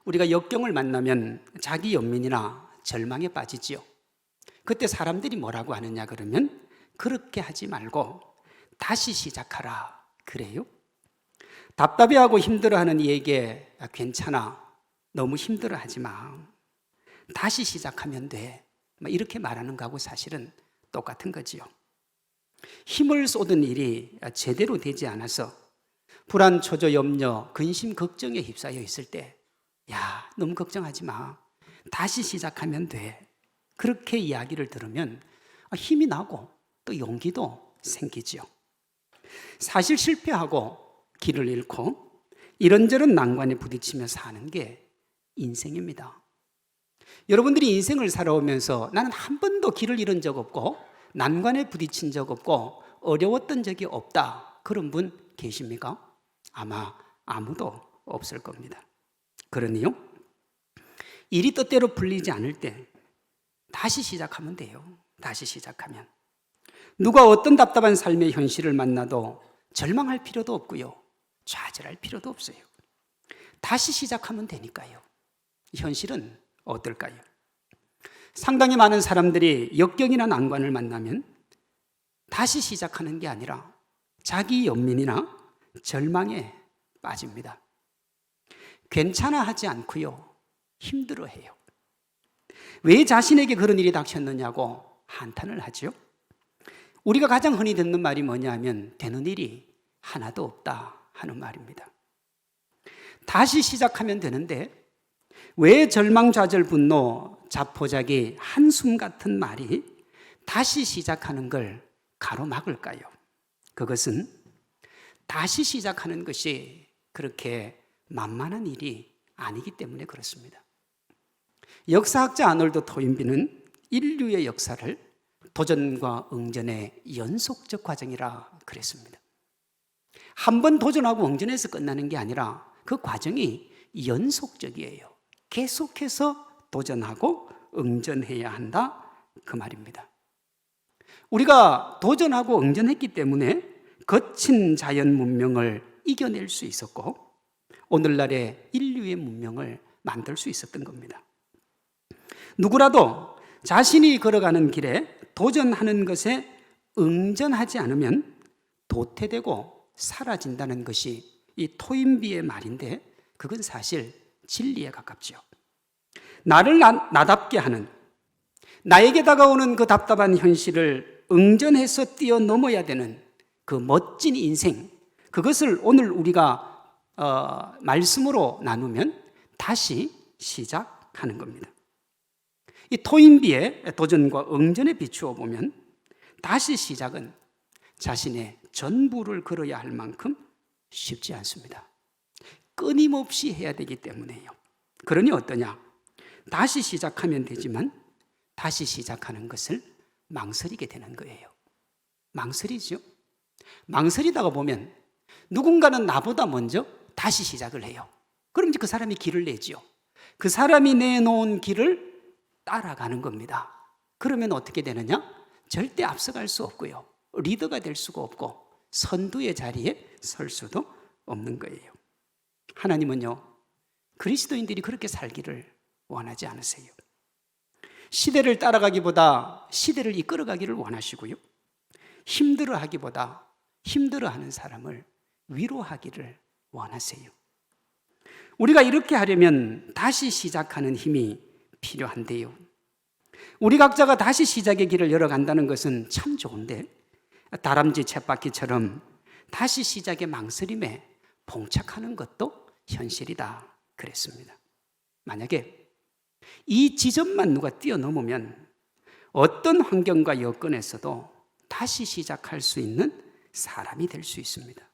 우리가 역경을 만나면 자기 연민이나 절망에 빠지지요. 그때 사람들이 뭐라고 하느냐 그러면 그렇게 하지 말고 다시 시작하라 그래요. 답답해하고 힘들어하는 이에게 괜찮아, 너무 힘들어하지 마, 다시 시작하면 돼, 이렇게 말하는 거하고 사실은 똑같은 거지요. 힘을 쏟은 일이 제대로 되지 않아서 불안, 초조, 염려, 근심, 걱정에 휩싸여 있을 때 야, 너무 걱정하지 마, 다시 시작하면 돼, 그렇게 이야기를 들으면 힘이 나고 또 용기도 생기지요. 사실 실패하고 길을 잃고 이런저런 난관에 부딪히며 사는 게 인생입니다. 여러분들이 인생을 살아오면서 나는 한 번도 길을 잃은 적 없고 난관에 부딪힌 적 없고 어려웠던 적이 없다, 그런 분 계십니까? 아마 아무도 없을 겁니다. 그러니요, 일이 뜻대로 풀리지 않을 때 다시 시작하면 돼요. 다시 시작하면. 누가 어떤 답답한 삶의 현실을 만나도 절망할 필요도 없고요, 좌절할 필요도 없어요. 다시 시작하면 되니까요. 현실은 어떨까요? 상당히 많은 사람들이 역경이나 난관을 만나면 다시 시작하는 게 아니라 자기 연민이나 절망에 빠집니다. 괜찮아 하지 않고요, 힘들어해요. 왜 자신에게 그런 일이 닥쳤느냐고 한탄을 하죠. 우리가 가장 흔히 듣는 말이 뭐냐면 되는 일이 하나도 없다 하는 말입니다. 다시 시작하면 되는데 왜 절망, 좌절, 분노, 자포자기, 한숨 같은 말이 다시 시작하는 걸 가로막을까요? 그것은 다시 시작하는 것이 그렇게 만만한 일이 아니기 때문에 그렇습니다. 역사학자 아놀드 토인비는 인류의 역사를 도전과 응전의 연속적 과정이라 그랬습니다. 한 번 도전하고 응전해서 끝나는 게 아니라 그 과정이 연속적이에요. 계속해서 도전하고 응전해야 한다, 그 말입니다. 우리가 도전하고 응전했기 때문에 거친 자연 문명을 이겨낼 수 있었고 오늘날의 인류의 문명을 만들 수 있었던 겁니다. 누구라도 자신이 걸어가는 길에 도전하는 것에 응전하지 않으면 도태되고 사라진다는 것이 이 토인비의 말인데 그건 사실 진리에 가깝죠. 나를 나답게 하는, 나에게 다가오는 그 답답한 현실을 응전해서 뛰어넘어야 되는 그 멋진 인생, 그것을 오늘 우리가 말씀으로 나누면 다시 시작하는 겁니다. 이 토인비의 도전과 응전에 비추어 보면 다시 시작은 자신의 전부를 걸어야 할 만큼 쉽지 않습니다. 끊임없이 해야 되기 때문에요. 그러니 어떠냐? 다시 시작하면 되지만 다시 시작하는 것을 망설이게 되는 거예요. 망설이죠. 망설이다가 보면 누군가는 나보다 먼저 다시 시작을 해요. 그럼 이제 그 사람이 길을 내지요. 그 사람이 내놓은 길을 따라가는 겁니다. 그러면 어떻게 되느냐? 절대 앞서갈 수 없고요, 리더가 될 수가 없고 선두의 자리에 설 수도 없는 거예요. 하나님은요, 그리스도인들이 그렇게 살기를 원하지 않으세요. 시대를 따라가기보다 시대를 이끌어가기를 원하시고요, 힘들어하기보다 힘들어하는 사람을 위로하기를 원하세요. 우리가 이렇게 하려면 다시 시작하는 힘이 필요한데요, 우리 각자가 다시 시작의 길을 열어간다는 것은 참 좋은데 다람쥐 쳇바퀴처럼 다시 시작의 망설임에 봉착하는 것도 현실이다 그랬습니다. 만약에 이 지점만 누가 뛰어넘으면 어떤 환경과 여건에서도 다시 시작할 수 있는 사람이 될 수 있습니다.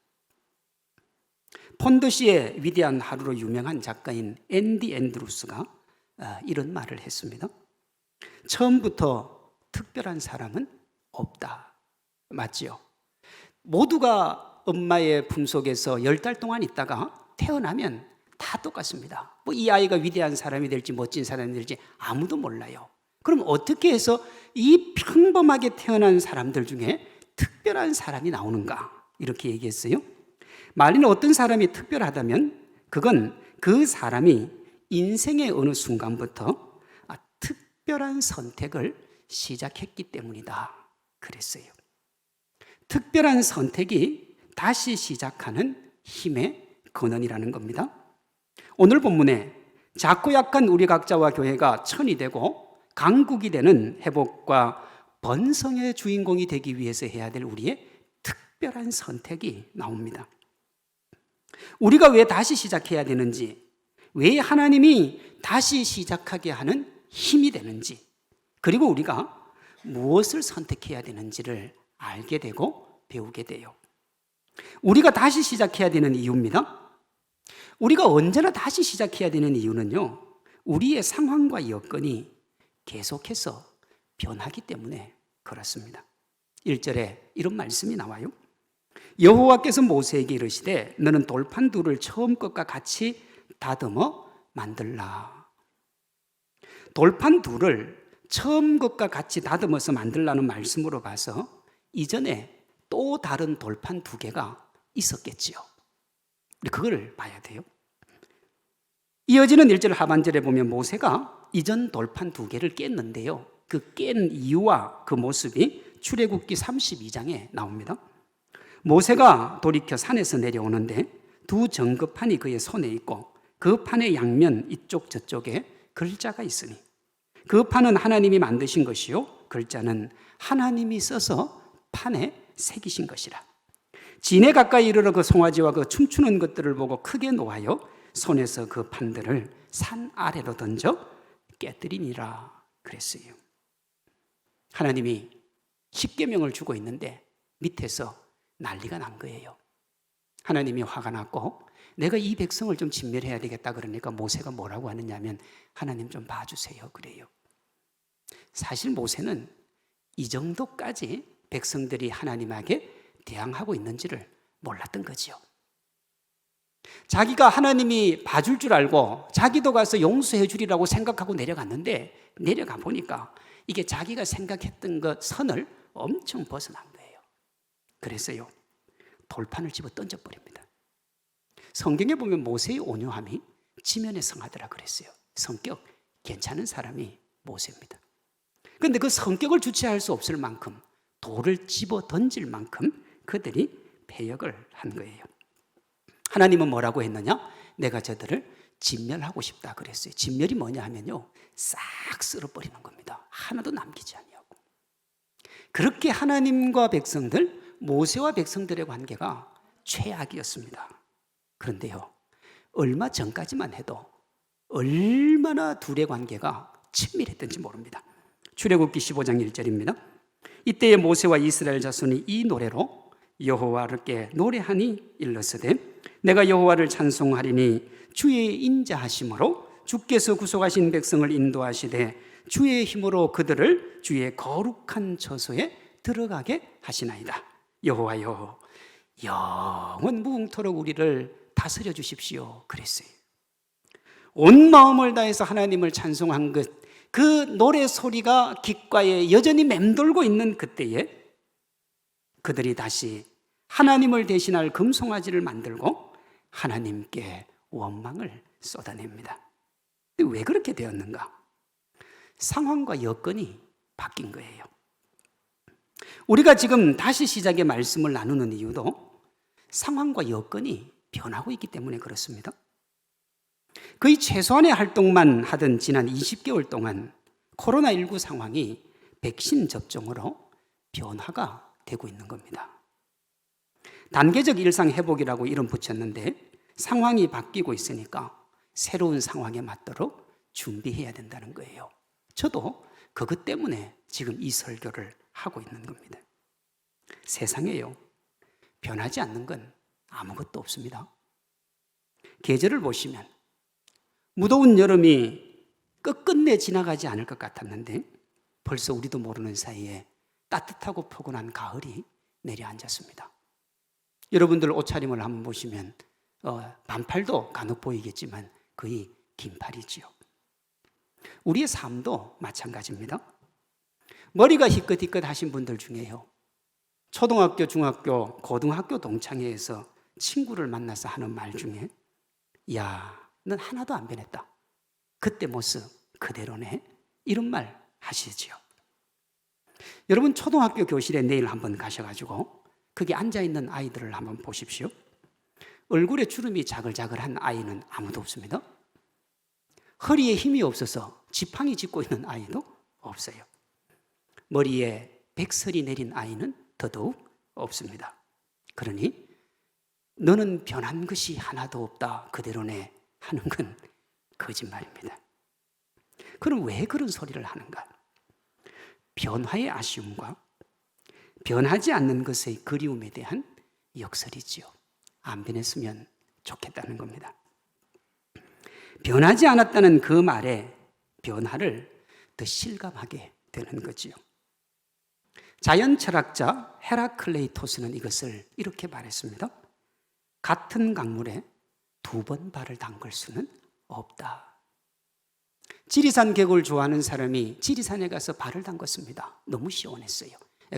폰도시의 위대한 하루로 유명한 작가인 앤디 앤드루스가 이런 말을 했습니다. 처음부터 특별한 사람은 없다. 맞지요? 모두가 엄마의 품속에서 10달 동안 있다가 태어나면 다 똑같습니다. 이 아이가 위대한 사람이 될지 멋진 사람이 될지 아무도 몰라요. 그럼 어떻게 해서 이 평범하게 태어난 사람들 중에 특별한 사람이 나오는가? 이렇게 얘기했어요. 말리는 어떤 사람이 특별하다면 그건 그 사람이 인생의 어느 순간부터 특별한 선택을 시작했기 때문이다 그랬어요. 특별한 선택이 다시 시작하는 힘의 근원이라는 겁니다. 오늘 본문에 작고 약한 우리 각자와 교회가 천이 되고 강국이 되는 회복과 번성의 주인공이 되기 위해서 해야 될 우리의 특별한 선택이 나옵니다. 우리가 왜 다시 시작해야 되는지, 왜 하나님이 다시 시작하게 하는 힘이 되는지, 그리고 우리가 무엇을 선택해야 되는지를 알게 되고 배우게 돼요. 우리가 다시 시작해야 되는 이유입니다. 우리가 언제나 다시 시작해야 되는 이유는요, 우리의 상황과 여건이 계속해서 변하기 때문에 그렇습니다. 1절에 이런 말씀이 나와요. 여호와께서 모세에게 이르시되 너는 돌판 둘을 처음 것과 같이 다듬어 만들라. 돌판 둘을 처음 것과 같이 다듬어서 만들라는 말씀으로 봐서 이전에 또 다른 돌판 두 개가 있었겠지요. 그걸 봐야 돼요. 이어지는 1절 하반절에 보면 모세가 이전 돌판 두 개를 깼는데요, 그 깬 이유와 그 모습이 출애굽기 32장에 나옵니다. 모세가 돌이켜 산에서 내려오는데 두 정금판이 그의 손에 있고 그 판의 양면 이쪽 저쪽에 글자가 있으니 그 판은 하나님이 만드신 것이요 글자는 하나님이 써서 판에 새기신 것이라. 진에 가까이 이르러 그 송아지와 그 춤추는 것들을 보고 크게 노하여 손에서 그 판들을 산 아래로 던져 깨뜨리니라 그랬어요. 하나님이 십계명을 주고 있는데 밑에서 난리가 난 거예요. 하나님이 화가 났고 내가 이 백성을 좀 진멸해야 되겠다 그러니까 모세가 뭐라고 하느냐면 하나님 좀 봐주세요 그래요. 사실 모세는 이 정도까지 백성들이 하나님에게 대항하고 있는지를 몰랐던 거지요. 자기가 하나님이 봐줄 줄 알고 자기도 가서 용서해 주리라고 생각하고 내려갔는데 내려가 보니까 이게 자기가 생각했던 것 선을 엄청 벗어난 거예요. 그래서요 돌판을 집어 던져버립니다. 성경에 보면 모세의 온유함이 지면에 성하더라 그랬어요. 성격 괜찮은 사람이 모세입니다. 그런데 그 성격을 주체할 수 없을 만큼 돌을 집어 던질 만큼 그들이 패역을 한 거예요. 하나님은 뭐라고 했느냐? 내가 저들을 진멸하고 싶다 그랬어요. 진멸이 뭐냐 하면요 싹 쓸어버리는 겁니다. 하나도 남기지 아니하고. 그렇게 하나님과 백성들, 모세와 백성들의 관계가 최악이었습니다. 그런데요 얼마 전까지만 해도 얼마나 둘의 관계가 친밀했던지 모릅니다. 출애굽기 15장 1절입니다. 이때에 모세와 이스라엘 자손이 이 노래로 여호와께 노래하니 일렀으되 내가 여호와를 찬송하리니 주의 인자하심으로 주께서 구속하신 백성을 인도하시되 주의 힘으로 그들을 주의 거룩한 처소에 들어가게 하시나이다. 여호와여 영원 무궁토록 우리를 다스려 주십시오 그랬어요. 온 마음을 다해서 하나님을 찬송한 것, 그 노래 소리가 귓가에 여전히 맴돌고 있는 그때에 그들이 다시 하나님을 대신할 금송아지를 만들고 하나님께 원망을 쏟아냅니다. 왜 그렇게 되었는가? 상황과 여건이 바뀐 거예요. 우리가 지금 다시 시작의 말씀을 나누는 이유도 상황과 여건이 변하고 있기 때문에 그렇습니다. 거의 최소한의 활동만 하던 지난 20개월 동안 코로나19 상황이 백신 접종으로 변화가 되고 있는 겁니다. 단계적 일상 회복이라고 이름 붙였는데 상황이 바뀌고 있으니까 새로운 상황에 맞도록 준비해야 된다는 거예요. 저도 그것 때문에 지금 이 설교를 하고 있는 겁니다. 세상에요 변하지 않는 건 아무것도 없습니다. 계절을 보시면 무더운 여름이 끝끝내 지나가지 않을 것 같았는데 벌써 우리도 모르는 사이에 따뜻하고 포근한 가을이 내려앉았습니다. 여러분들 옷차림을 한번 보시면 반팔도 간혹 보이겠지만 거의 긴팔이지요. 우리의 삶도 마찬가지입니다. 머리가 희끗희끗 하신 분들 중에요 초등학교, 중학교, 고등학교 동창회에서 친구를 만나서 하는 말 중에 야, 넌 하나도 안 변했다. 그때 모습 그대로네. 이런 말 하시지요. 여러분 초등학교 교실에 내일 한번 가셔가지고 거기 앉아있는 아이들을 한번 보십시오. 얼굴에 주름이 자글자글한 아이는 아무도 없습니다. 허리에 힘이 없어서 지팡이 짚고 있는 아이도 없어요. 머리에 백설이 내린 아이는 더더욱 없습니다. 그러니 너는 변한 것이 하나도 없다 그대로네 하는 건 거짓말입니다. 그럼 왜 그런 소리를 하는가? 변화의 아쉬움과 변하지 않는 것의 그리움에 대한 역설이지요. 안 변했으면 좋겠다는 겁니다. 변하지 않았다는 그 말에 변화를 더 실감하게 되는 거지요. 자연 철학자 헤라클레이토스는 이것을 이렇게 말했습니다. 같은 강물에 두 번 발을 담글 수는 없다. 지리산 계곡을 좋아하는 사람이 지리산에 가서 발을 담궜습니다. 너무 시원했어요.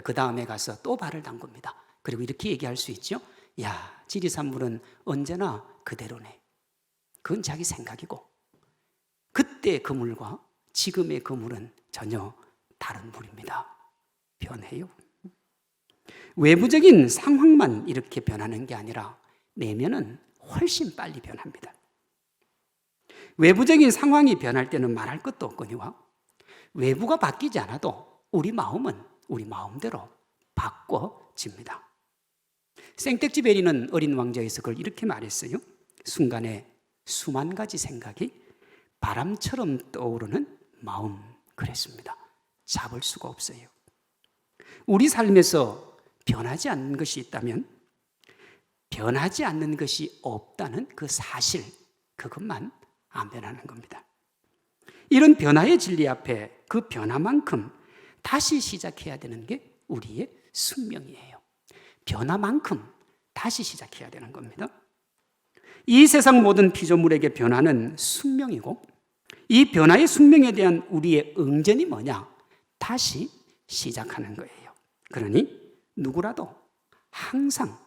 그 다음에 가서 또 발을 담굽니다. 그리고 이렇게 얘기할 수 있죠. 야, 지리산 물은 언제나 그대로네. 그건 자기 생각이고 그때 그 물과 지금의 그 물은 전혀 다른 물입니다. 변해요. 외부적인 상황만 이렇게 변하는 게 아니라 내면은 훨씬 빨리 변합니다. 외부적인 상황이 변할 때는 말할 것도 없거니와 외부가 바뀌지 않아도 우리 마음은 우리 마음대로 바꿔집니다. 생텍쥐베리는 어린 왕자에서 그걸 이렇게 말했어요. 순간에 수만 가지 생각이 바람처럼 떠오르는 마음 그랬습니다. 잡을 수가 없어요. 우리 삶에서 변하지 않는 것이 있다면 변하지 않는 것이 없다는 그 사실 그것만 안 변하는 겁니다. 이런 변화의 진리 앞에 그 변화만큼 다시 시작해야 되는 게 우리의 숙명이에요. 변화만큼 다시 시작해야 되는 겁니다. 이 세상 모든 피조물에게 변화는 숙명이고 이 변화의 숙명에 대한 우리의 응전이 뭐냐? 다시 시작하는 거예요. 그러니 누구라도 항상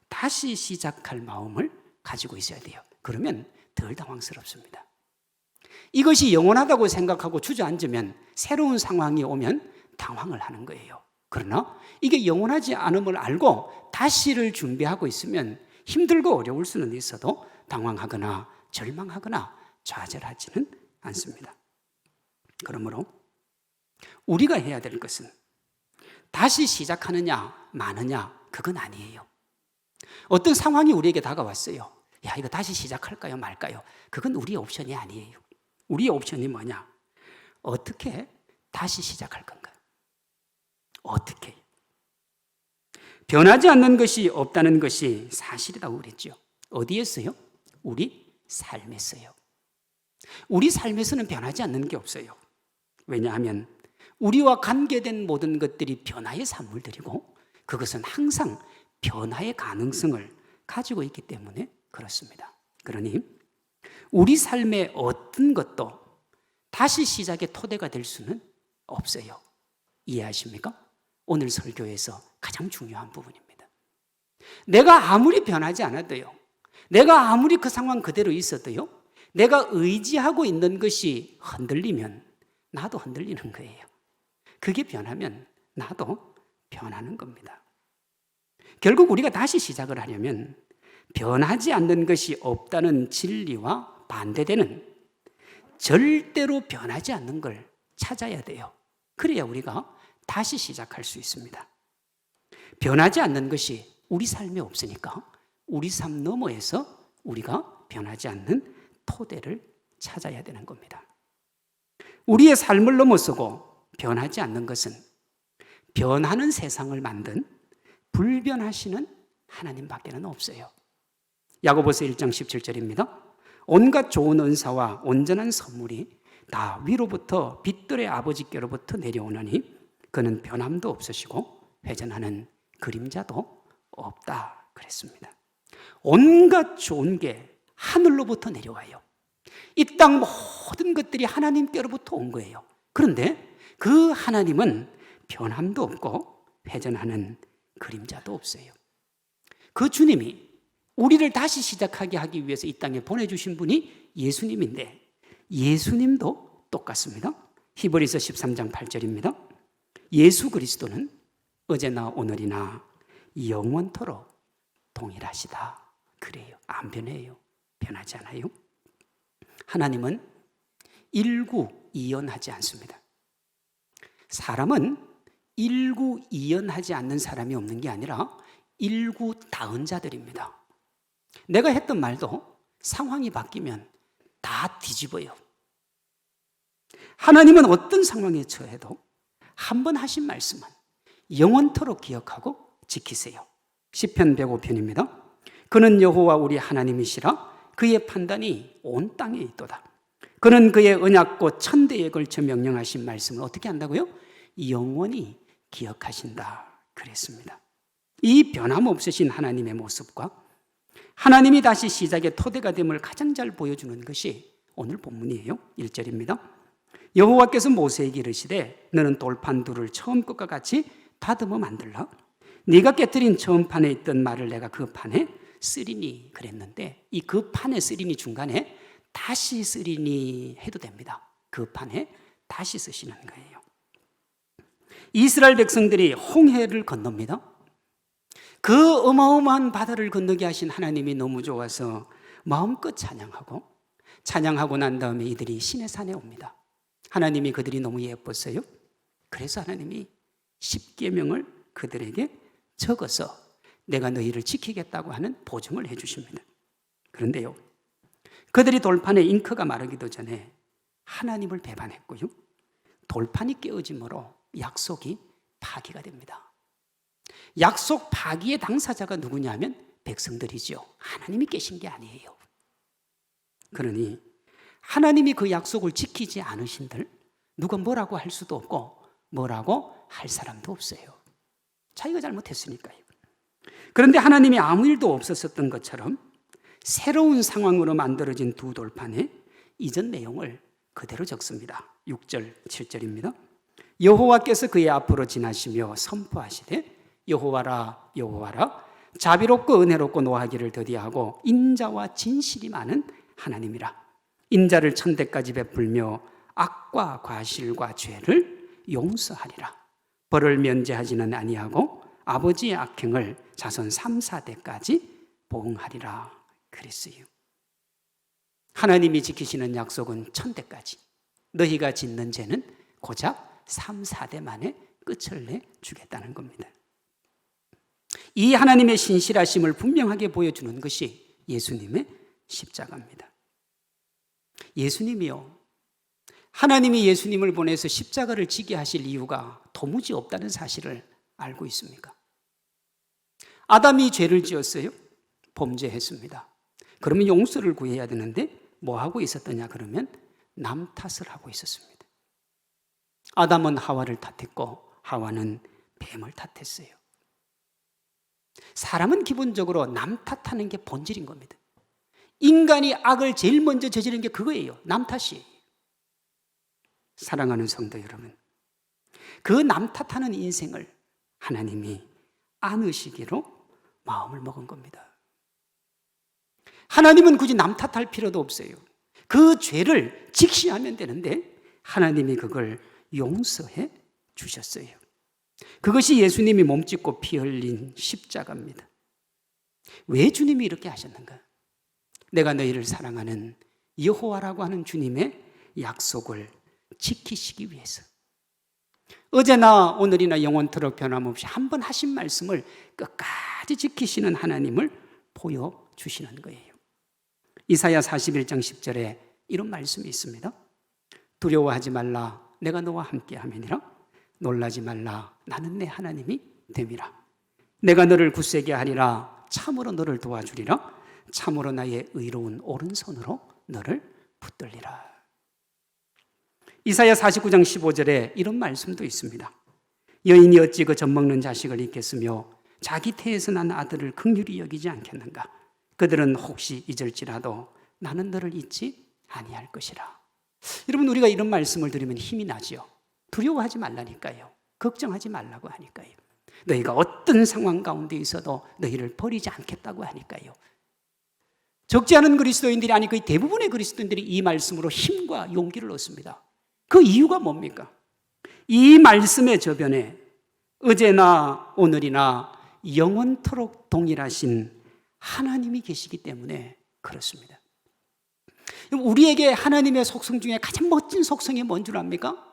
다시 시작할 마음을 가지고 있어야 돼요. 그러면 덜 당황스럽습니다. 이것이 영원하다고 생각하고 주저앉으면 새로운 상황이 오면 당황을 하는 거예요. 그러나 이게 영원하지 않음을 알고 다시를 준비하고 있으면 힘들고 어려울 수는 있어도 당황하거나 절망하거나 좌절하지는 않습니다. 그러므로 우리가 해야 될 것은 다시 시작하느냐 마느냐 그건 아니에요. 어떤 상황이 우리에게 다가왔어요. 야, 이거 다시 시작할까요 말까요? 그건 우리의 옵션이 아니에요. 우리의 옵션이 뭐냐? 어떻게 다시 시작할 건가? 어떻게? 변하지 않는 것이 없다는 것이 사실이라고 그랬죠. 어디에서요? 우리 삶에서요. 우리 삶에서는 변하지 않는 게 없어요. 왜냐하면 우리와 관계된 모든 것들이 변화의 산물들이고 그것은 항상 변화의 가능성을 가지고 있기 때문에 그렇습니다. 그러니 우리 삶의 어떤 것도 다시 시작의 토대가 될 수는 없어요. 이해하십니까? 오늘 설교에서 가장 중요한 부분입니다. 내가 아무리 변하지 않아도요, 내가 아무리 그 상황 그대로 있어도요, 내가 의지하고 있는 것이 흔들리면 나도 흔들리는 거예요. 그게 변하면 나도 변하는 겁니다. 결국 우리가 다시 시작을 하려면 변하지 않는 것이 없다는 진리와 반대되는 절대로 변하지 않는 걸 찾아야 돼요. 그래야 우리가 다시 시작할 수 있습니다. 변하지 않는 것이 우리 삶에 없으니까 우리 삶 너머에서 우리가 변하지 않는 토대를 찾아야 되는 겁니다. 우리의 삶을 넘어서고 변하지 않는 것은 변하는 세상을 만든 불변하시는 하나님밖에는 없어요. 야고보서 1장 17절입니다. 온갖 좋은 은사와 온전한 선물이 다 위로부터 빛들의 아버지께로부터 내려오느니 그는 변함도 없으시고 회전하는 그림자도 없다 그랬습니다. 온갖 좋은 게 하늘로부터 내려와요. 이 땅 모든 것들이 하나님께로부터 온 거예요. 그런데 그 하나님은 변함도 없고 회전하는 그림자도 없어요. 그 주님이 우리를 다시 시작하게 하기 위해서 이 땅에 보내주신 분이 예수님인데 예수님도 똑같습니다. 히브리서 13장 8절입니다. 예수 그리스도는 어제나 오늘이나 영원토록 동일하시다. 그래요. 안 변해요. 변하지 않아요. 하나님은 일구이연하지 않습니다. 사람은 일구이연하지 않는 사람이 없는 게 아니라 일구다은자들입니다. 내가 했던 말도 상황이 바뀌면 다 뒤집어요. 하나님은 어떤 상황에 처해도 한 번 하신 말씀은 영원토록 기억하고 지키세요. 시편 105편입니다. 그는 여호와 우리 하나님이시라. 그의 판단이 온 땅에 있도다. 그는 그의 언약고 천대에 걸쳐 명령하신 말씀을 어떻게 한다고요? 영원히 기억하신다 그랬습니다. 이 변함없으신 하나님의 모습과 하나님이 다시 시작의 토대가 됨을 가장 잘 보여주는 것이 오늘 본문이에요. 1절입니다. 여호와께서 모세에게 이르시되 너는 돌판 둘을 처음 것과 같이 다듬어 만들라. 네가 깨뜨린 처음 판에 있던 말을 내가 그 판에 쓰리니 그랬는데, 이 그 판에 쓰리니 중간에 다시 쓰리니 해도 됩니다. 그 판에 다시 쓰시는 거예요. 이스라엘 백성들이 홍해를 건넙니다. 그 어마어마한 바다를 건너게 하신 하나님이 너무 좋아서 마음껏 찬양하고 난 다음에 이들이 시내산에 옵니다. 하나님이 그들이 너무 예뻤어요. 그래서 하나님이 십계명을 그들에게 적어서 내가 너희를 지키겠다고 하는 보증을 해주십니다. 그런데요, 그들이 돌판에 잉크가 마르기도 전에 하나님을 배반했고요, 돌판이 깨어짐으로 약속이 파기가 됩니다. 약속 파기의 당사자가 누구냐면 백성들이죠. 하나님이 깨신 게 아니에요. 그러니 하나님이 그 약속을 지키지 않으신들 누가 뭐라고 할 수도 없고 뭐라고 할 사람도 없어요. 자기가 잘못했으니까요. 그런데 하나님이 아무 일도 없었던 것처럼 새로운 상황으로 만들어진 두 돌판에 이전 내용을 그대로 적습니다. 6절, 7절입니다. 여호와께서 그의 앞으로 지나시며 선포하시되 여호와라 여호와라 자비롭고 은혜롭고 노하기를 더디하고 인자와 진실이 많은 하나님이라. 인자를 천대까지 베풀며 악과 과실과 죄를 용서하리라. 벌을 면제하지는 아니하고 아버지의 악행을 자손 3, 4대까지 보응하리라 그랬어요. 하나님이 지키시는 약속은 천대까지, 너희가 짓는 죄는 고작 3, 4대 만에 끝을 내주겠다는 겁니다. 이 하나님의 신실하심을 분명하게 보여주는 것이 예수님의 십자가입니다. 예수님이요, 하나님이 예수님을 보내서 십자가를 지게 하실 이유가 도무지 없다는 사실을 알고 있습니까? 아담이 죄를 지었어요. 범죄했습니다. 그러면 용서를 구해야 되는데 뭐 하고 있었더냐 그러면 남 탓을 하고 있었습니다. 아담은 하와를 탓했고 하와는 뱀을 탓했어요. 사람은 기본적으로 남 탓하는 게 본질인 겁니다. 인간이 악을 제일 먼저 저지르는 게 그거예요. 남 탓이에요. 사랑하는 성도 여러분, 그 남 탓하는 인생을 하나님이 안으시기로 마음을 먹은 겁니다. 하나님은 굳이 남 탓할 필요도 없어요. 그 죄를 직시하면 되는데 하나님이 그걸 용서해 주셨어요. 그것이 예수님이 몸짓고 피 흘린 십자가입니다. 왜 주님이 이렇게 하셨는가? 내가 너희를 사랑하는 여호와라고 하는 주님의 약속을 지키시기 위해서. 어제나 오늘이나 영원토록 변함없이 한 번 하신 말씀을 끝까지 지키시는 하나님을 보여주시는 거예요. 이사야 41장 10절에 이런 말씀이 있습니다. 두려워하지 말라, 내가 너와 함께 함이니라. 놀라지 말라, 나는 내 하나님이 됨이라. 내가 너를 굳세게 하리라. 참으로 너를 도와주리라. 참으로 나의 의로운 오른손으로 너를 붙들리라. 이사야 49장 15절에 이런 말씀도 있습니다. 여인이 어찌 그 젖먹는 자식을 잊겠으며 자기 태에서 난 아들을 긍휼히 여기지 않겠는가. 그들은 혹시 잊을지라도 나는 너를 잊지 아니할 것이라. 여러분, 우리가 이런 말씀을 들으면 힘이 나죠. 두려워하지 말라니까요. 걱정하지 말라고 하니까요. 너희가 어떤 상황 가운데 있어도 너희를 버리지 않겠다고 하니까요. 적지 않은 그리스도인들이, 아니 거의 대부분의 그리스도인들이 이 말씀으로 힘과 용기를 얻습니다. 그 이유가 뭡니까? 이 말씀의 저변에 어제나 오늘이나 영원토록 동일하신 하나님이 계시기 때문에 그렇습니다. 우리에게 하나님의 속성 중에 가장 멋진 속성이 뭔 줄 압니까?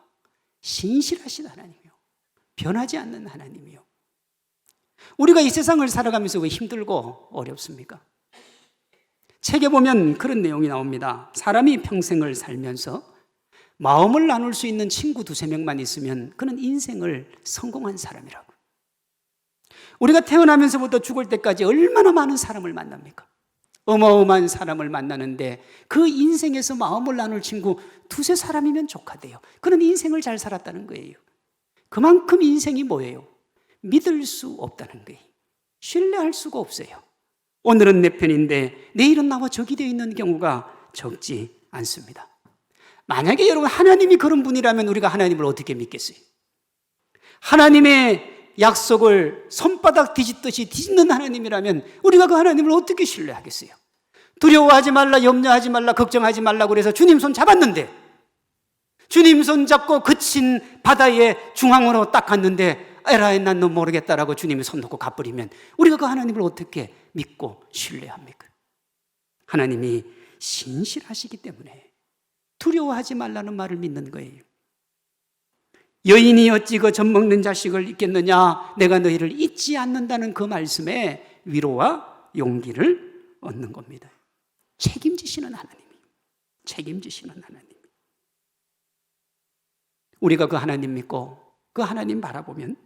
신실하신 하나님이요, 변하지 않는 하나님이요. 우리가 이 세상을 살아가면서 왜 힘들고 어렵습니까? 책에 보면 그런 내용이 나옵니다. 사람이 평생을 살면서 마음을 나눌 수 있는 친구 두세 명만 있으면 그는 인생을 성공한 사람이라고. 우리가 태어나면서부터 죽을 때까지 얼마나 많은 사람을 만납니까? 어마어마한 사람을 만나는데 그 인생에서 마음을 나눌 친구 두세 사람이면 족하대요. 그는 인생을 잘 살았다는 거예요. 그만큼 인생이 뭐예요? 믿을 수 없다는 거예요. 신뢰할 수가 없어요. 오늘은 내 편인데 내일은 나와 적이 되어 있는 경우가 적지 않습니다. 만약에 여러분 하나님이 그런 분이라면 우리가 하나님을 어떻게 믿겠어요? 하나님의 약속을 손바닥 뒤집듯이 뒤집는 하나님이라면 우리가 그 하나님을 어떻게 신뢰하겠어요? 두려워하지 말라, 염려하지 말라, 걱정하지 말라 그래서 주님 손 잡았는데, 주님 손 잡고 그친 바다의 중앙으로 딱 갔는데 에라이 난 너 모르겠다라고 주님이 손 놓고 가버리면 우리가 그 하나님을 어떻게 믿고 신뢰합니까? 하나님이 신실하시기 때문에 두려워하지 말라는 말을 믿는 거예요. 여인이 어찌 그 젖먹는 자식을 잊겠느냐, 내가 너희를 잊지 않는다는 그 말씀에 위로와 용기를 얻는 겁니다. 책임지시는 하나님이에요. 책임지시는 하나님. 우리가 그 하나님 믿고 그 하나님 바라보면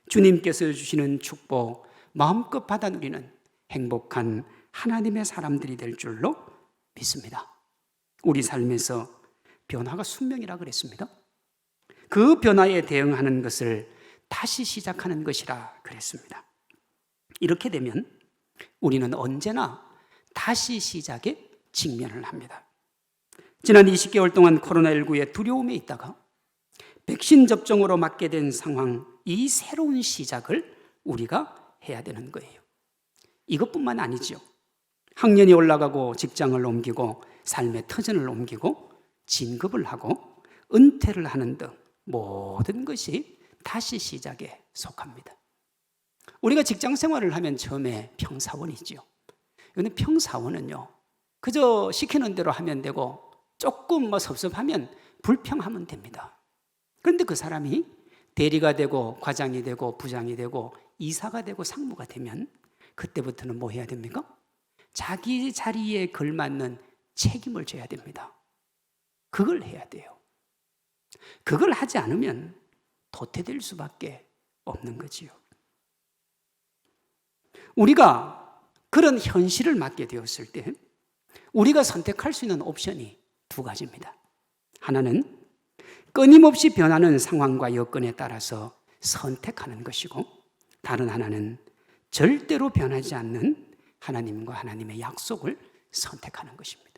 주님께서 주시는 축복 마음껏 받아 누리는 행복한 하나님의 사람들이 될 줄로 믿습니다. 우리 삶에서 변화가 순명이라 그랬습니다. 그 변화에 대응하는 것을 다시 시작하는 것이라 그랬습니다. 이렇게 되면 우리는 언제나 다시 시작에 직면을 합니다. 지난 20개월 동안 코로나19의 두려움에 있다가 백신 접종으로 맞게 된 상황, 이 새로운 시작을 우리가 해야 되는 거예요. 이것뿐만 아니죠. 학년이 올라가고 직장을 옮기고 삶의 터전을 옮기고 진급을 하고 은퇴를 하는 등 모든 것이 다시 시작에 속합니다. 우리가 직장 생활을 하면 처음에 평사원이죠. 근데 평사원은요, 그저 시키는 대로 하면 되고 조금 섭섭하면 불평하면 됩니다. 그런데 그 사람이 대리가 되고 과장이 되고 부장이 되고 이사가 되고 상무가 되면 그때부터는 뭐 해야 됩니까? 자기 자리에 걸맞는 책임을 져야 됩니다. 그걸 해야 돼요. 그걸 하지 않으면 도태될 수밖에 없는 거지요. 우리가 그런 현실을 맞게 되었을 때 우리가 선택할 수 있는 옵션이 두 가지입니다. 하나는 끊임없이 변하는 상황과 여건에 따라서 선택하는 것이고, 다른 하나는 절대로 변하지 않는 하나님과 하나님의 약속을 선택하는 것입니다.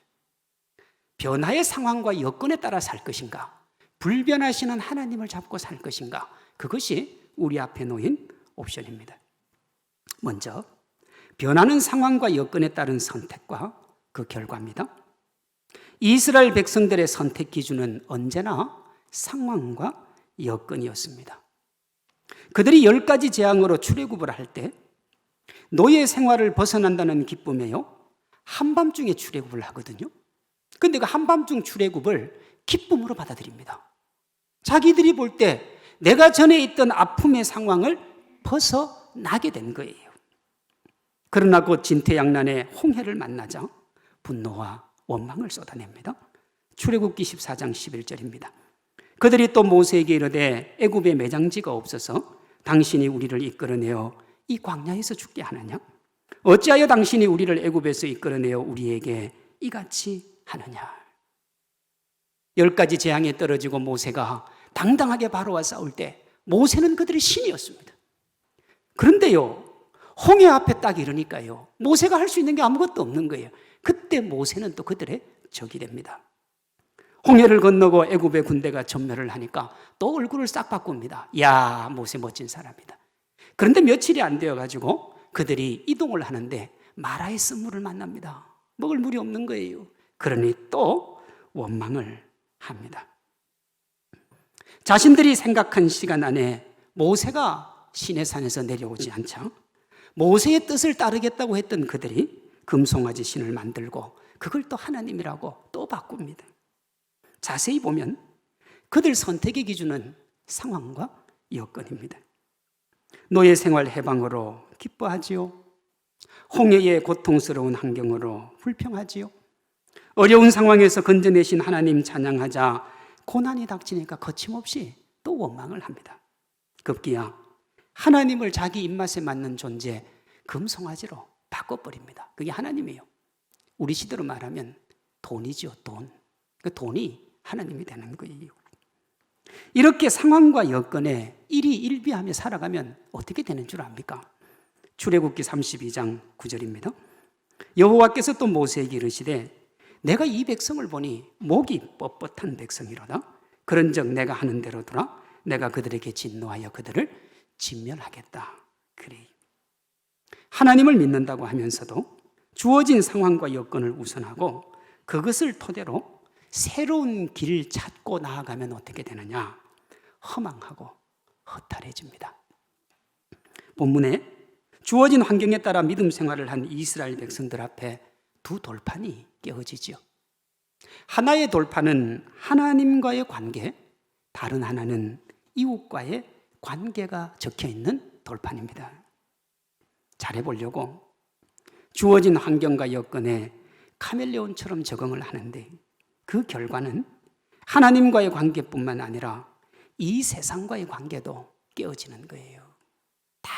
변화의 상황과 여건에 따라 살 것인가, 불변하시는 하나님을 잡고 살 것인가, 그것이 우리 앞에 놓인 옵션입니다. 먼저 변하는 상황과 여건에 따른 선택과 그 결과입니다. 이스라엘 백성들의 선택 기준은 언제나 상황과 여건이었습니다. 그들이 10가지 재앙으로 출애굽을 할 때 노예 생활을 벗어난다는 기쁨에요, 한밤중에 출애굽을 하거든요. 그런데 그 한밤중 출애굽을 기쁨으로 받아들입니다. 자기들이 볼 때 내가 전에 있던 아픔의 상황을 벗어나게 된 거예요. 그러나 곧 진퇴양난의 홍해를 만나자 분노와 원망을 쏟아냅니다. 출애굽기 14장 11절입니다. 그들이 또 모세에게 이르되 애굽에 매장지가 없어서 당신이 우리를 이끌어내어 이 광야에서 죽게 하느냐? 어찌하여 당신이 우리를 애굽에서 이끌어내어 우리에게 이같이 하느냐? 10가지 재앙에 떨어지고 모세가 당당하게 바로와 싸울 때 모세는 그들의 신이었습니다. 그런데요, 홍해 앞에 딱 이르니까요, 모세가 할 수 있는 게 아무것도 없는 거예요. 그때 모세는 또 그들의 적이 됩니다. 홍해를 건너고 애굽의 군대가 전멸을 하니까 또 얼굴을 싹 바꿉니다. 야, 모세 멋진 사람이다. 그런데 며칠이 안 되어가지고 그들이 이동을 하는데 마라의 쓴물을 만납니다. 먹을 물이 없는 거예요. 그러니 또 원망을 합니다. 자신들이 생각한 시간 안에 모세가 시내산에서 내려오지 않자 모세의 뜻을 따르겠다고 했던 그들이 금송아지 신을 만들고 그걸 또 하나님이라고 또 바꿉니다. 자세히 보면 그들 선택의 기준은 상황과 여건입니다. 노예 생활 해방으로 기뻐하지요. 홍해의 고통스러운 환경으로 불평하지요. 어려운 상황에서 건져내신 하나님 찬양하자 고난이 닥치니까 거침없이 또 원망을 합니다. 급기야 하나님을 자기 입맛에 맞는 존재 금송아지로 바꿔버립니다. 그게 하나님이에요. 우리 시대로 말하면 돈이죠, 돈. 그 돈이 하나님이 되는 거예요. 이렇게 상황과 여건에 일희일비하며 살아가면 어떻게 되는 줄 압니까? 출애굽기 32장 9절입니다. 여호와께서 또 모세에게 이르시되 내가 이 백성을 보니 목이 뻣뻣한 백성이로다. 그런즉 내가 하는 대로더라. 내가 그들에게 진노하여 그들을 진멸하겠다. 그래. 하나님을 믿는다고 하면서도 주어진 상황과 여건을 우선하고 그것을 토대로 새로운 길을 찾고 나아가면 어떻게 되느냐? 허망하고 허탈해집니다. 본문에 주어진 환경에 따라 믿음 생활을 한 이스라엘 백성들 앞에 두 돌판이 깨어지죠. 하나의 돌판은 하나님과의 관계, 다른 하나는 이웃과의 관계가 적혀 있는 돌판입니다. 잘해보려고 주어진 환경과 여건에 카멜레온처럼 적응을 하는데 그 결과는 하나님과의 관계뿐만 아니라 이 세상과의 관계도 깨어지는 거예요. 다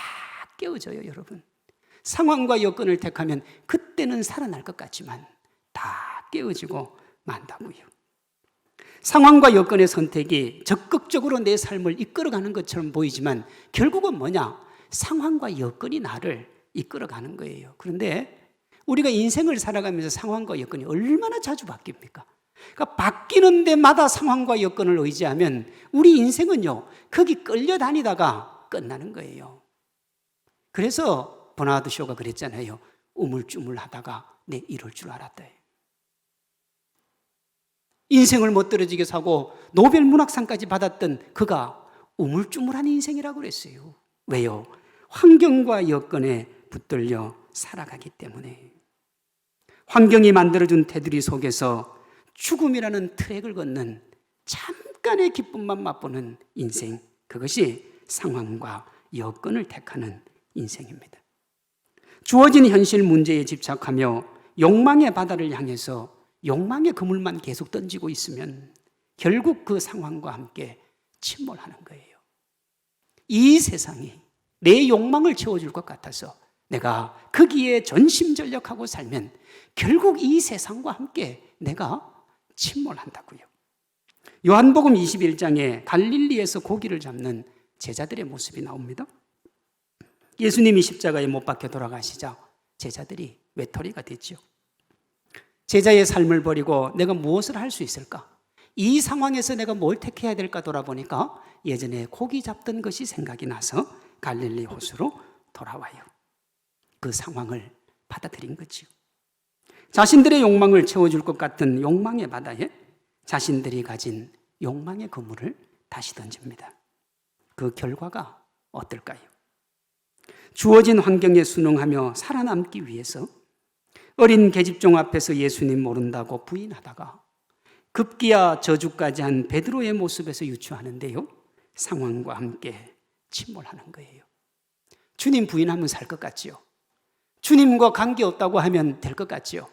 깨어져요, 여러분. 상황과 여건을 택하면 그때는 살아날 것 같지만 다 깨어지고 만다고요. 상황과 여건의 선택이 적극적으로 내 삶을 이끌어가는 것처럼 보이지만 결국은 뭐냐? 상황과 여건이 나를 이끌어가는 거예요. 그런데 우리가 인생을 살아가면서 상황과 여건이 얼마나 자주 바뀝니까? 그러니까 바뀌는 데마다 상황과 여건을 의지하면 우리 인생은요, 거기 끌려다니다가 끝나는 거예요. 그래서 버나드 쇼가 그랬잖아요. 우물쭈물하다가 내 이럴 줄 알았다. 인생을 못 떨어지게 사고 노벨 문학상까지 받았던 그가 우물쭈물한 인생이라고 그랬어요. 왜요? 환경과 여건에 붙들려 살아가기 때문에. 환경이 만들어준 테두리 속에서 죽음이라는 트랙을 걷는 잠깐의 기쁨만 맛보는 인생, 그것이 상황과 여건을 택하는 인생입니다. 주어진 현실 문제에 집착하며 욕망의 바다를 향해서 욕망의 그물만 계속 던지고 있으면 결국 그 상황과 함께 침몰하는 거예요. 이 세상이 내 욕망을 채워줄 것 같아서 내가 거기에 전심전력하고 살면 결국 이 세상과 함께 내가 침몰한다고요. 요한복음 21장에 갈릴리에서 고기를 잡는 제자들의 모습이 나옵니다. 예수님이 십자가에 못 박혀 돌아가시자 제자들이 외톨이가 됐죠. 제자의 삶을 버리고 내가 무엇을 할 수 있을까? 이 상황에서 내가 뭘 택해야 될까 돌아보니까 예전에 고기 잡던 것이 생각이 나서 갈릴리 호수로 돌아와요. 그 상황을 받아들인 거죠. 자신들의 욕망을 채워줄 것 같은 욕망의 바다에 자신들이 가진 욕망의 그물을 다시 던집니다. 그 결과가 어떨까요? 주어진 환경에 순응하며 살아남기 위해서 어린 계집종 앞에서 예수님 모른다고 부인하다가 급기야 저주까지 한 베드로의 모습에서 유추하는데요. 상황과 함께 침몰하는 거예요. 주님 부인하면 살 것 같지요. 주님과 관계없다고 하면 될 것 같지요.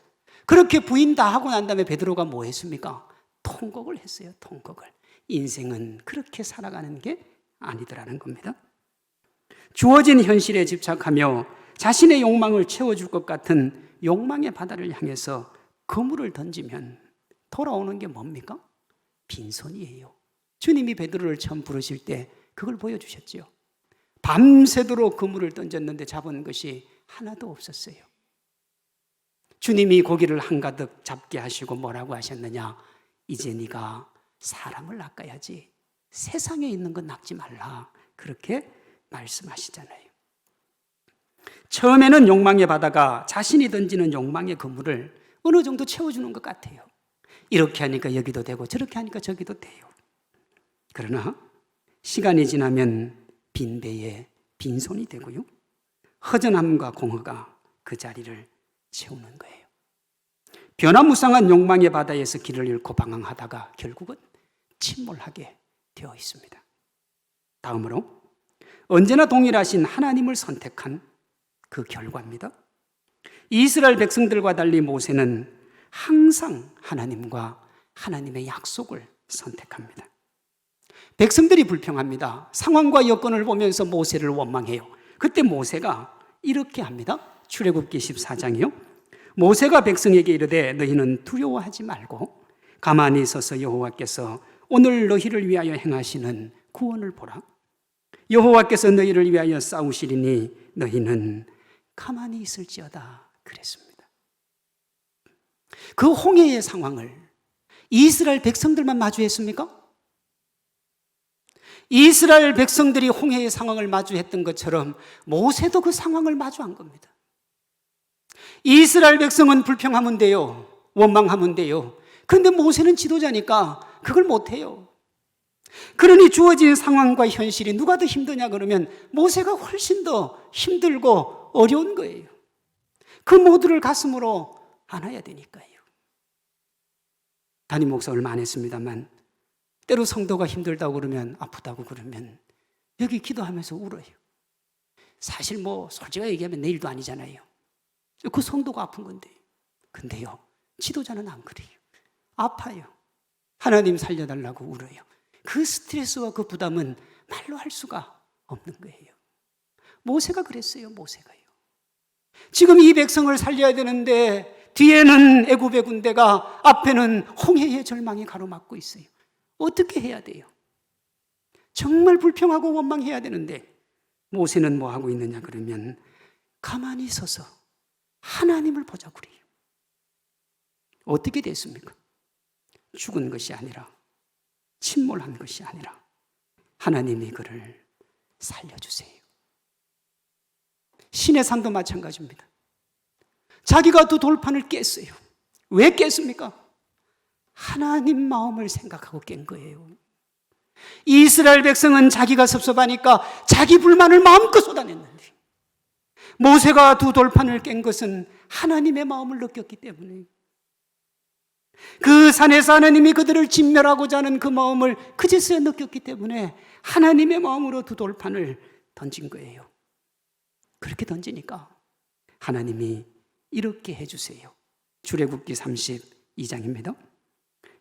그렇게 부인 다 하고 난 다음에 베드로가 뭐 했습니까? 통곡을 했어요. 통곡을. 인생은 그렇게 살아가는 게 아니더라는 겁니다. 주어진 현실에 집착하며 자신의 욕망을 채워줄 것 같은 욕망의 바다를 향해서 그물을 던지면 돌아오는 게 뭡니까? 빈손이에요. 주님이 베드로를 처음 부르실 때 그걸 보여주셨죠. 밤새도록 그물을 던졌는데 잡은 것이 하나도 없었어요. 주님이 고기를 한가득 잡게 하시고 뭐라고 하셨느냐? 이제 네가 사람을 낚아야지 세상에 있는 건 낚지 말라. 그렇게 말씀하시잖아요. 처음에는 욕망의 바다가 자신이 던지는 욕망의 그물을 어느 정도 채워주는 것 같아요. 이렇게 하니까 여기도 되고 저렇게 하니까 저기도 돼요. 그러나 시간이 지나면 빈 배에 빈손이 되고요. 허전함과 공허가 그 자리를 채우는 거예요. 변화무쌍한 욕망의 바다에서 길을 잃고 방황하다가 결국은 침몰하게 되어 있습니다. 다음으로 언제나 동일하신 하나님을 선택한 그 결과입니다. 이스라엘 백성들과 달리 모세는 항상 하나님과 하나님의 약속을 선택합니다. 백성들이 불평합니다. 상황과 여건을 보면서 모세를 원망해요. 그때 모세가 이렇게 합니다. 출애굽기 14장이요. 모세가 백성에게 이르되 너희는 두려워하지 말고 가만히 서서 여호와께서 오늘 너희를 위하여 행하시는 구원을 보라. 여호와께서 너희를 위하여 싸우시리니 너희는 가만히 있을지어다 그랬습니다. 그 홍해의 상황을 이스라엘 백성들만 마주했습니까? 이스라엘 백성들이 홍해의 상황을 마주했던 것처럼 모세도 그 상황을 마주한 겁니다. 이스라엘 백성은 불평하면 돼요. 원망하면 돼요. 그런데 모세는 지도자니까 그걸 못해요. 그러니 주어진 상황과 현실이 누가 더 힘드냐 그러면 모세가 훨씬 더 힘들고 어려운 거예요. 그 모두를 가슴으로 안아야 되니까요. 담임 목사 얼마 안 했습니다만 때로 성도가 힘들다고 그러면 아프다고 그러면 여기 기도하면서 울어요. 사실 솔직하게 얘기하면 내일도 아니잖아요. 그 성도가 아픈 건데. 근데요, 지도자는 안 그래요. 아파요. 하나님 살려달라고 울어요. 그 스트레스와 그 부담은 말로 할 수가 없는 거예요. 모세가 그랬어요. 모세가요. 지금 이 백성을 살려야 되는데 뒤에는 애굽의 군대가, 앞에는 홍해의 절망이 가로막고 있어요. 어떻게 해야 돼요? 정말 불평하고 원망해야 되는데 모세는 뭐 하고 있느냐 그러면 가만히 서서 하나님을 보자 그래요. 어떻게 됐습니까? 죽은 것이 아니라, 침몰한 것이 아니라 하나님이 그를 살려주세요. 신의 산도 마찬가지입니다. 자기가 두 돌판을 깼어요. 왜 깼습니까? 하나님 마음을 생각하고 깬 거예요. 이스라엘 백성은 자기가 섭섭하니까 자기 불만을 마음껏 쏟아냈는데 모세가 두 돌판을 깬 것은 하나님의 마음을 느꼈기 때문에, 그 산에서 하나님이 그들을 진멸하고자 하는 그 마음을 그제서야 느꼈기 때문에 하나님의 마음으로 두 돌판을 던진 거예요. 그렇게 던지니까 하나님이 이렇게 해주세요. 출애굽기 32장입니다.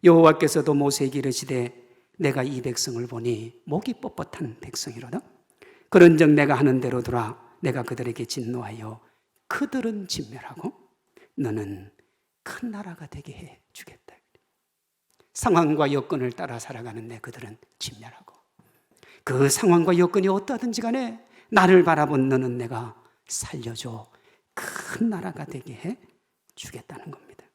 여호와께서도 모세에게 이르시되 내가 이 백성을 보니 목이 뻣뻣한 백성이로다. 그런즉 내가 하는 대로더라. 내가 그들에게 진노하여 그들은 진멸하고 너는 큰 나라가 되게 해 주겠다. 상황과 여건을 따라 살아가는데 그들은 진멸하고, 그 상황과 여건이 어떠하든지 간에 나를 바라본 너는 내가 살려줘 큰 나라가 되게 해 주겠다는 겁니다.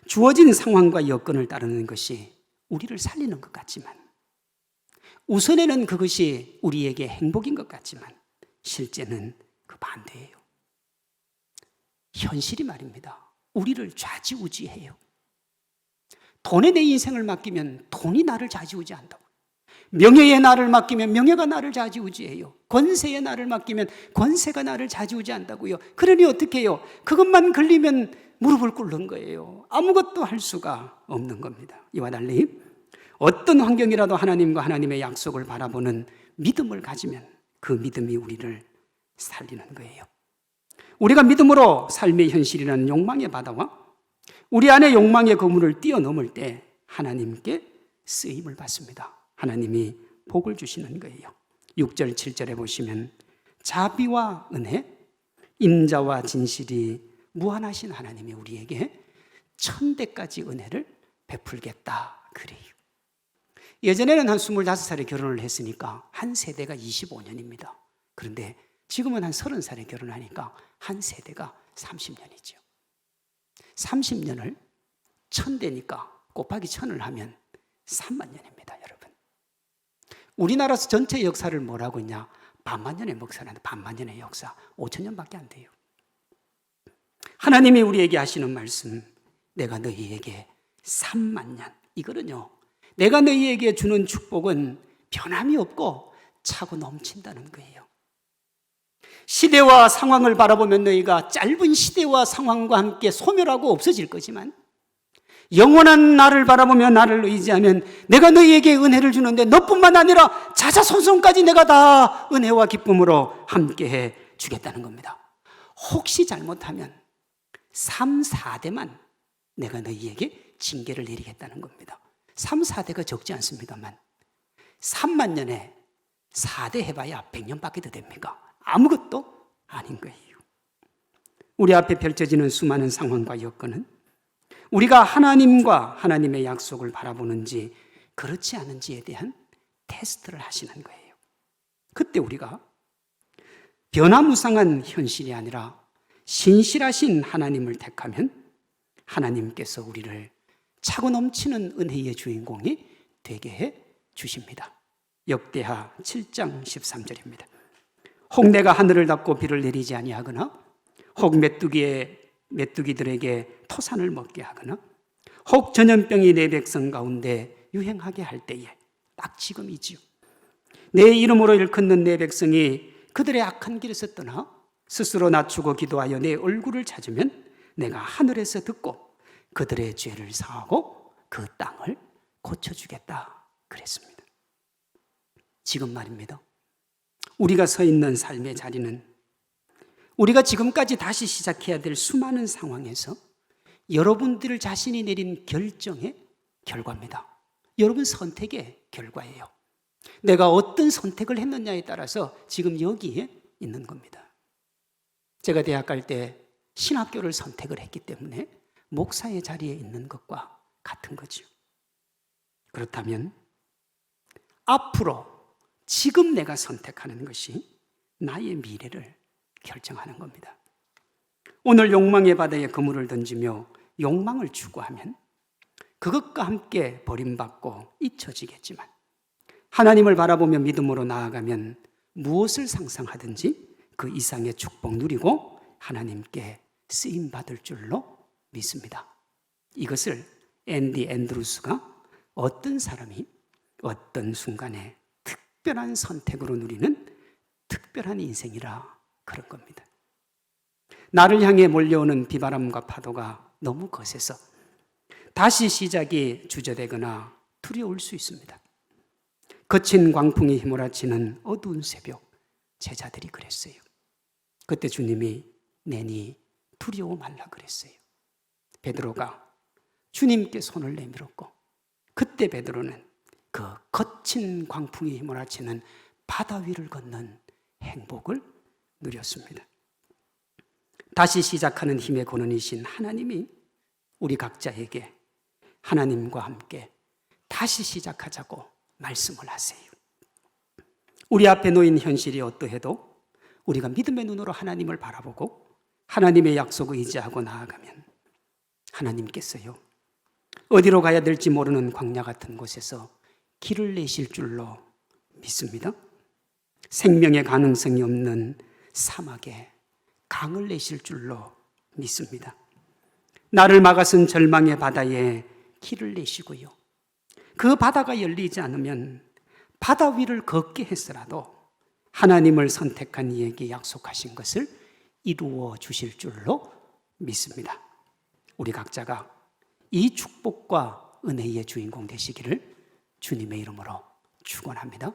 주어진 상황과 여건을 따르는 것이 우리를 살리는 것 같지만, 우선에는 그것이 우리에게 행복인 것 같지만 실제는 그 반대예요. 현실이 말입니다. 우리를 좌지우지해요. 돈에 내 인생을 맡기면 돈이 나를 좌지우지한다고. 명예에 나를 맡기면 명예가 나를 좌지우지해요. 권세에 나를 맡기면 권세가 나를 좌지우지한다고요. 그러니 어떻게 해요? 그것만 걸리면 무릎을 꿇는 거예요. 아무것도 할 수가 없는 겁니다. 이와 달리 어떤 환경이라도 하나님과 하나님의 약속을 바라보는 믿음을 가지면 그 믿음이 우리를 살리는 거예요. 우리가 믿음으로 삶의 현실이라는 욕망의 바다와 우리 안에 욕망의 그물을 뛰어넘을 때 하나님께 쓰임을 받습니다. 하나님이 복을 주시는 거예요. 6절 7절에 보시면 자비와 은혜, 인자와 진실이 무한하신 하나님이 우리에게 1000대까지 은혜를 베풀겠다 그래요. 예전에는 한 25살에 결혼을 했으니까 한 세대가 25년입니다. 그런데 지금은 한 30살에 결혼하니까 한 세대가 30년이죠. 30년을 1000대니까 곱하기 1000을 하면 3만 년입니다, 여러분. 우리나라 전체 역사를 뭐라고 했냐? 반만 년의 역사라는데 반만 년의 역사 5000년밖에 안 돼요. 하나님이 우리에게 하시는 말씀, 내가 너희에게 3만 년, 이거는요, 내가 너희에게 주는 축복은 변함이 없고 차고 넘친다는 거예요. 시대와 상황을 바라보면 너희가 짧은 시대와 상황과 함께 소멸하고 없어질 거지만, 영원한 나를 바라보며 나를 의지하면 내가 너희에게 은혜를 주는데 너뿐만 아니라 자자손손까지 내가 다 은혜와 기쁨으로 함께해 주겠다는 겁니다. 혹시 잘못하면 3, 4대만 내가 너희에게 징계를 내리겠다는 겁니다. 3, 4대가 적지 않습니다만 3만 년에 4대 해봐야 100년밖에 더 됩니까? 아무것도 아닌 거예요. 우리 앞에 펼쳐지는 수많은 상황과 여건은 우리가 하나님과 하나님의 약속을 바라보는지 그렇지 않은지에 대한 테스트를 하시는 거예요. 그때 우리가 변화무쌍한 현실이 아니라 신실하신 하나님을 택하면 하나님께서 우리를 차고 넘치는 은혜의 주인공이 되게 해 주십니다. 역대하 7장 13절입니다. 혹 내가 하늘을 닫고 비를 내리지 아니하거나 혹 메뚜기들에게 토산을 먹게 하거나 혹 전염병이 내 백성 가운데 유행하게 할 때에, 딱 지금이지요, 내 이름으로 일컫는 내 백성이 그들의 악한 길에서 떠나 스스로 낮추고 기도하여 내 얼굴을 찾으면 내가 하늘에서 듣고 그들의 죄를 사하고 그 땅을 고쳐주겠다 그랬습니다. 지금 말입니다. 우리가 서 있는 삶의 자리는 우리가 지금까지 다시 시작해야 될 수많은 상황에서 여러분들 자신이 내린 결정의 결과입니다. 여러분 선택의 결과예요. 내가 어떤 선택을 했느냐에 따라서 지금 여기에 있는 겁니다. 제가 대학 갈 때 신학교를 선택을 했기 때문에 목사의 자리에 있는 것과 같은 거죠. 그렇다면 앞으로 지금 내가 선택하는 것이 나의 미래를 결정하는 겁니다. 오늘 욕망의 바다에 그물을 던지며 욕망을 추구하면 그것과 함께 버림받고 잊혀지겠지만, 하나님을 바라보며 믿음으로 나아가면 무엇을 상상하든지 그 이상의 축복 누리고 하나님께 쓰임받을 줄로 믿습니다. 이것을 앤디 앤드루스가 어떤 사람이 어떤 순간에 특별한 선택으로 누리는 특별한 인생이라 그런 겁니다. 나를 향해 몰려오는 비바람과 파도가 너무 거세서 다시 시작이 주저되거나 두려울 수 있습니다. 거친 광풍이 휘몰아치는 어두운 새벽, 제자들이 그랬어요. 그때 주님이 내니 두려워 말라 그랬어요. 베드로가 주님께 손을 내밀었고, 그때 베드로는 그 거친 광풍이 휘몰아치는 바다 위를 걷는 행복을 누렸습니다. 다시 시작하는 힘의 근원이신 하나님이 우리 각자에게 하나님과 함께 다시 시작하자고 말씀을 하세요. 우리 앞에 놓인 현실이 어떠해도 우리가 믿음의 눈으로 하나님을 바라보고 하나님의 약속을 의지하고 나아가면 하나님께서요, 어디로 가야 될지 모르는 광야 같은 곳에서 길을 내실 줄로 믿습니다. 생명의 가능성이 없는 사막에 강을 내실 줄로 믿습니다. 나를 막아선 절망의 바다에 길을 내시고요, 그 바다가 열리지 않으면 바다 위를 걷게 했으라도 하나님을 선택한 이에게 약속하신 것을 이루어 주실 줄로 믿습니다. 우리 각자가 이 축복과 은혜의 주인공 되시기를 주님의 이름으로 축원합니다.